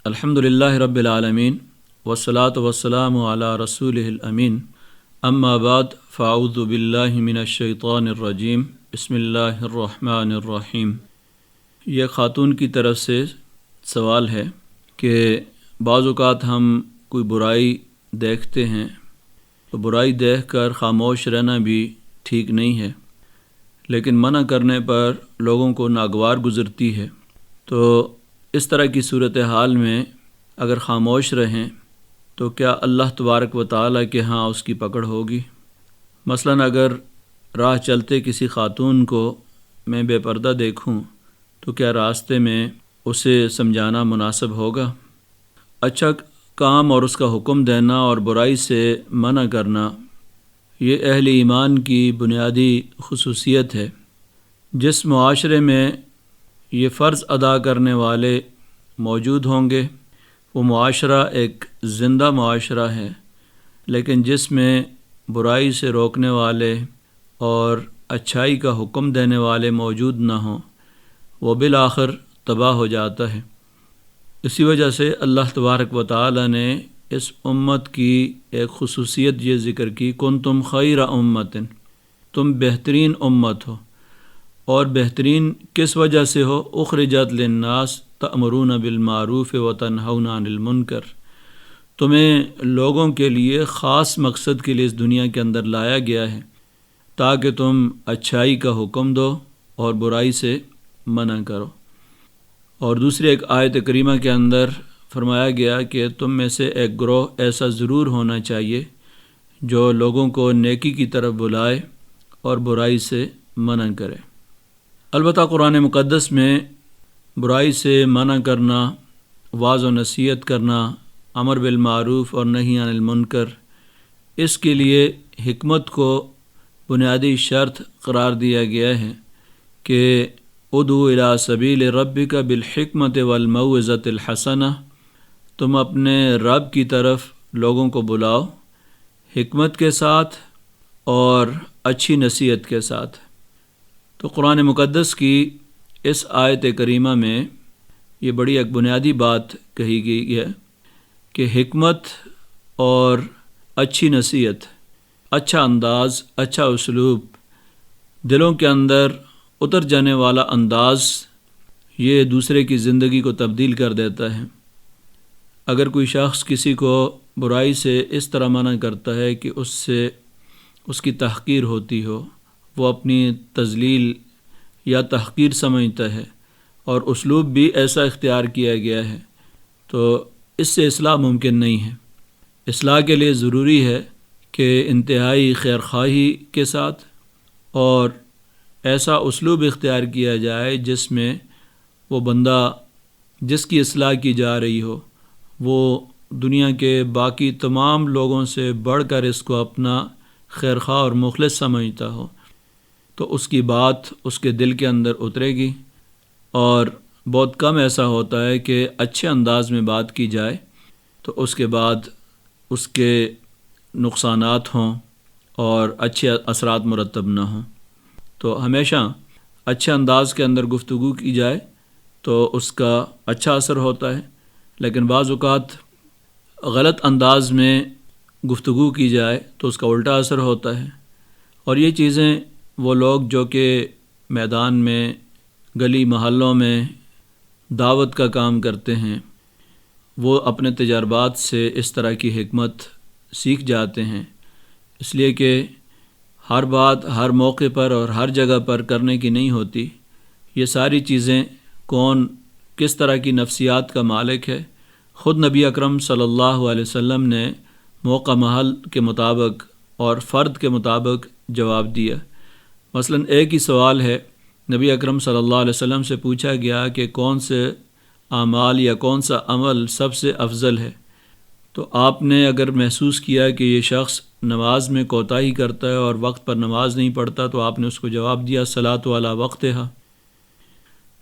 الحمد للہ رب العالمین والصلاة والسلام علی رسولہ الامین اما بعد فاعوذ باللہ من الشیطان الرجیم بسم اللہ الرحمن الرحیم۔ یہ خاتون کی طرف سے سوال ہے کہ بعض اوقات ہم کوئی برائی دیکھتے ہیں تو برائی دیکھ کر خاموش رہنا بھی ٹھیک نہیں ہے، لیکن منع کرنے پر لوگوں کو ناگوار گزرتی ہے۔ تو اس طرح کی صورتحال میں اگر خاموش رہیں تو کیا اللہ تبارک و تعالیٰ کے ہاں اس کی پکڑ ہوگی؟ مثلاً اگر راہ چلتے کسی خاتون کو میں بے پردہ دیکھوں تو کیا راستے میں اسے سمجھانا مناسب ہوگا؟ اچھا کام اور اس کا حکم دینا اور برائی سے منع کرنا یہ اہل ایمان کی بنیادی خصوصیت ہے۔ جس معاشرے میں یہ فرض ادا کرنے والے موجود ہوں گے وہ معاشرہ ایک زندہ معاشرہ ہے، لیکن جس میں برائی سے روکنے والے اور اچھائی کا حکم دینے والے موجود نہ ہوں وہ بالآخر تباہ ہو جاتا ہے۔ اسی وجہ سے اللہ تبارک و تعالی نے اس امت کی ایک خصوصیت یہ ذکر کی، کنتم خیر امت، تم بہترین امت ہو۔ اور بہترین کس وجہ سے ہو؟ اخرجت للناس تأمرون بالمعروف وتنہون عن المنکر، تمہیں لوگوں کے لیے خاص مقصد کے لیے اس دنیا کے اندر لایا گیا ہے تاکہ تم اچھائی کا حکم دو اور برائی سے منع کرو۔ اور دوسری ایک آیت کریمہ کے اندر فرمایا گیا کہ تم میں سے ایک گروہ ایسا ضرور ہونا چاہیے جو لوگوں کو نیکی کی طرف بلائے اور برائی سے منع کرے۔ البتہ قرآن مقدس میں برائی سے منع کرنا، واعظ و نصیحت کرنا، امر بالمعروف اور نہی عن المنکر، اس کے لیے حکمت کو بنیادی شرط قرار دیا گیا ہے کہ ادعو الی سبیل ربک بالحکمت والموعظۃ الحسنہ، تم اپنے رب کی طرف لوگوں کو بلاؤ حکمت کے ساتھ اور اچھی نصیحت کے ساتھ۔ تو قرآن مقدس کی اس آیت کریمہ میں یہ بڑی ایک بنیادی بات کہی گئی ہے کہ حکمت اور اچھی نصیحت، اچھا انداز، اچھا اسلوب، دلوں کے اندر اتر جانے والا انداز یہ دوسرے کی زندگی کو تبدیل کر دیتا ہے۔ اگر کوئی شخص کسی کو برائی سے اس طرح منع کرتا ہے کہ اس سے اس کی تحقیر ہوتی ہو، وہ اپنی تذلیل یا تحقیر سمجھتا ہے اور اسلوب بھی ایسا اختیار کیا گیا ہے، تو اس سے اصلاح ممکن نہیں ہے۔ اصلاح کے لیے ضروری ہے کہ انتہائی خیرخواہی کے ساتھ اور ایسا اسلوب اختیار کیا جائے جس میں وہ بندہ جس کی اصلاح کی جا رہی ہو وہ دنیا کے باقی تمام لوگوں سے بڑھ کر اس کو اپنا خیرخواہ اور مخلص سمجھتا ہو، تو اس کی بات اس کے دل کے اندر اترے گی۔ اور بہت کم ایسا ہوتا ہے کہ اچھے انداز میں بات کی جائے تو اس کے بعد اس کے نقصانات ہوں اور اچھے اثرات مرتب نہ ہوں۔ تو ہمیشہ اچھے انداز کے اندر گفتگو کی جائے تو اس کا اچھا اثر ہوتا ہے، لیکن بعض اوقات غلط انداز میں گفتگو کی جائے تو اس کا الٹا اثر ہوتا ہے۔ اور یہ چیزیں وہ لوگ جو کہ میدان میں، گلی محلوں میں دعوت کا کام کرتے ہیں وہ اپنے تجربات سے اس طرح کی حکمت سیکھ جاتے ہیں، اس لیے کہ ہر بات ہر موقع پر اور ہر جگہ پر کرنے کی نہیں ہوتی۔ یہ ساری چیزیں کون کس طرح کی نفسیات کا مالک ہے، خود نبی اکرم صلی اللہ علیہ وسلم نے موقع محل کے مطابق اور فرد کے مطابق جواب دیا۔ مثلا ایک ہی سوال ہے، نبی اکرم صلی اللہ علیہ وسلم سے پوچھا گیا کہ کون سے اعمال یا کون سا عمل سب سے افضل ہے، تو آپ نے اگر محسوس کیا کہ یہ شخص نماز میں کوتاہی کرتا ہے اور وقت پر نماز نہیں پڑھتا تو آپ نے اس کو جواب دیا صلاۃ علی وقتہا،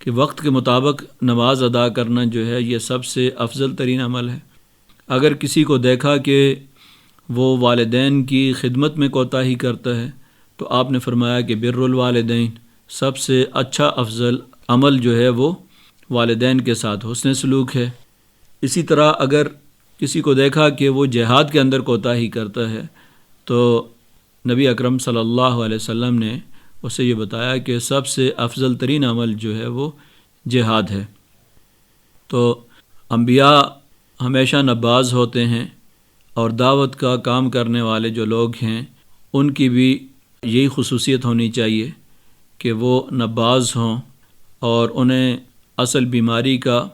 کہ وقت کے مطابق نماز ادا کرنا جو ہے یہ سب سے افضل ترین عمل ہے۔ اگر کسی کو دیکھا کہ وہ والدین کی خدمت میں کوتاہی کرتا ہے تو آپ نے فرمایا کہ بر الوالدین، سب سے اچھا افضل عمل جو ہے وہ والدین کے ساتھ حسن سلوک ہے۔ اسی طرح اگر کسی کو دیکھا کہ وہ جہاد کے اندر کوتاہی کرتا ہے تو نبی اکرم صلی اللہ علیہ وسلم نے اسے یہ بتایا کہ سب سے افضل ترین عمل جو ہے وہ جہاد ہے۔ تو انبیاء ہمیشہ نباز ہوتے ہیں، اور دعوت کا کام کرنے والے جو لوگ ہیں ان کی بھی یہی خصوصیت ہونی چاہیے کہ وہ نباز ہوں، اور انہیں اصل بیماری کا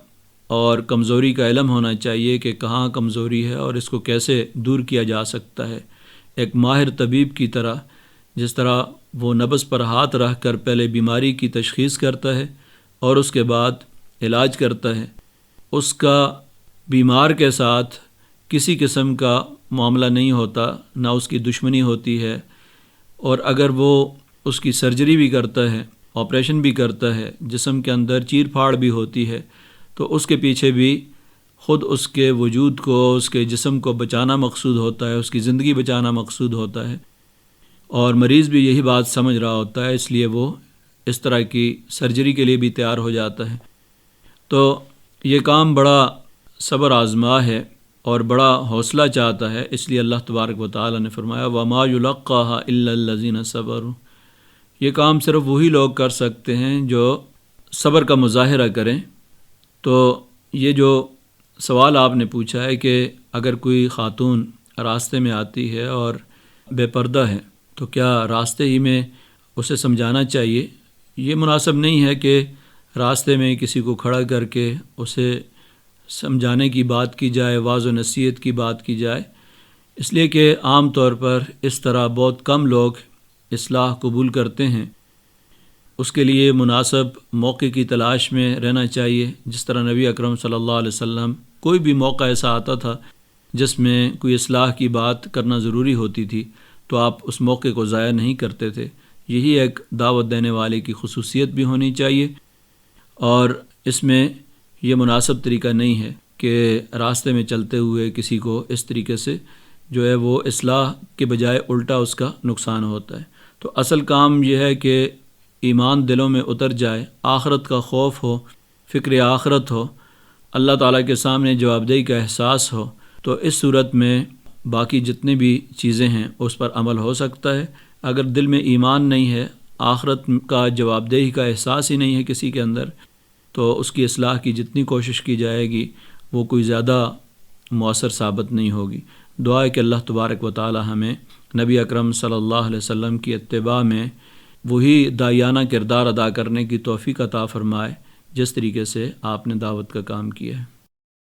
اور کمزوری کا علم ہونا چاہیے کہ کہاں کمزوری ہے اور اس کو کیسے دور کیا جا سکتا ہے۔ ایک ماہر طبیب کی طرح، جس طرح وہ نبض پر ہاتھ رکھ کر پہلے بیماری کی تشخیص کرتا ہے اور اس کے بعد علاج کرتا ہے، اس کا بیمار کے ساتھ کسی قسم کا معاملہ نہیں ہوتا، نہ اس کی دشمنی ہوتی ہے، اور اگر وہ اس کی سرجری بھی کرتا ہے، آپریشن بھی کرتا ہے، جسم کے اندر چیر پھاڑ بھی ہوتی ہے، تو اس کے پیچھے بھی خود اس کے وجود کو، اس کے جسم کو بچانا مقصود ہوتا ہے، اس کی زندگی بچانا مقصود ہوتا ہے، اور مریض بھی یہی بات سمجھ رہا ہوتا ہے، اس لیے وہ اس طرح کی سرجری کے لیے بھی تیار ہو جاتا ہے۔ تو یہ کام بڑا صبر آزما ہے اور بڑا حوصلہ چاہتا ہے، اس لیے اللہ تبارک و تعالی نے فرمایا وَمَا يُلَقَّاهَا إِلَّا الَّذِينَ صَبَرُوا۔ یہ کام صرف وہی لوگ کر سکتے ہیں جو صبر کا مظاہرہ کریں۔ تو یہ جو سوال آپ نے پوچھا ہے کہ اگر کوئی خاتون راستے میں آتی ہے اور بے پردہ ہے تو کیا راستے ہی میں اسے سمجھانا چاہیے؟ یہ مناسب نہیں ہے کہ راستے میں کسی کو کھڑا کر کے اسے سمجھانے کی بات کی جائے، واعظ و نصیحت کی بات کی جائے، اس لیے کہ عام طور پر اس طرح بہت کم لوگ اصلاح قبول کرتے ہیں۔ اس کے لیے مناسب موقع کی تلاش میں رہنا چاہیے، جس طرح نبی اکرم صلی اللہ علیہ وسلم کوئی بھی موقع ایسا آتا تھا جس میں کوئی اصلاح کی بات کرنا ضروری ہوتی تھی تو آپ اس موقع کو ضائع نہیں کرتے تھے۔ یہی ایک دعوت دینے والے کی خصوصیت بھی ہونی چاہیے، اور اس میں یہ مناسب طریقہ نہیں ہے کہ راستے میں چلتے ہوئے کسی کو اس طریقے سے جو ہے وہ اصلاح کے بجائے الٹا اس کا نقصان ہوتا ہے۔ تو اصل کام یہ ہے کہ ایمان دلوں میں اتر جائے، آخرت کا خوف ہو، فکر آخرت ہو، اللہ تعالیٰ کے سامنے جوابدہی کا احساس ہو، تو اس صورت میں باقی جتنے بھی چیزیں ہیں اس پر عمل ہو سکتا ہے۔ اگر دل میں ایمان نہیں ہے، آخرت کا جوابدہی کا احساس ہی نہیں ہے کسی کے اندر، تو اس کی اصلاح کی جتنی کوشش کی جائے گی وہ کوئی زیادہ مؤثر ثابت نہیں ہوگی۔ دعا ہے کہ اللہ تبارک و تعالی ہمیں نبی اکرم صلی اللہ علیہ وسلم کی اتباع میں وہی داعیانہ کردار ادا کرنے کی توفیق عطا فرمائے جس طریقے سے آپ نے دعوت کا کام کیا ہے۔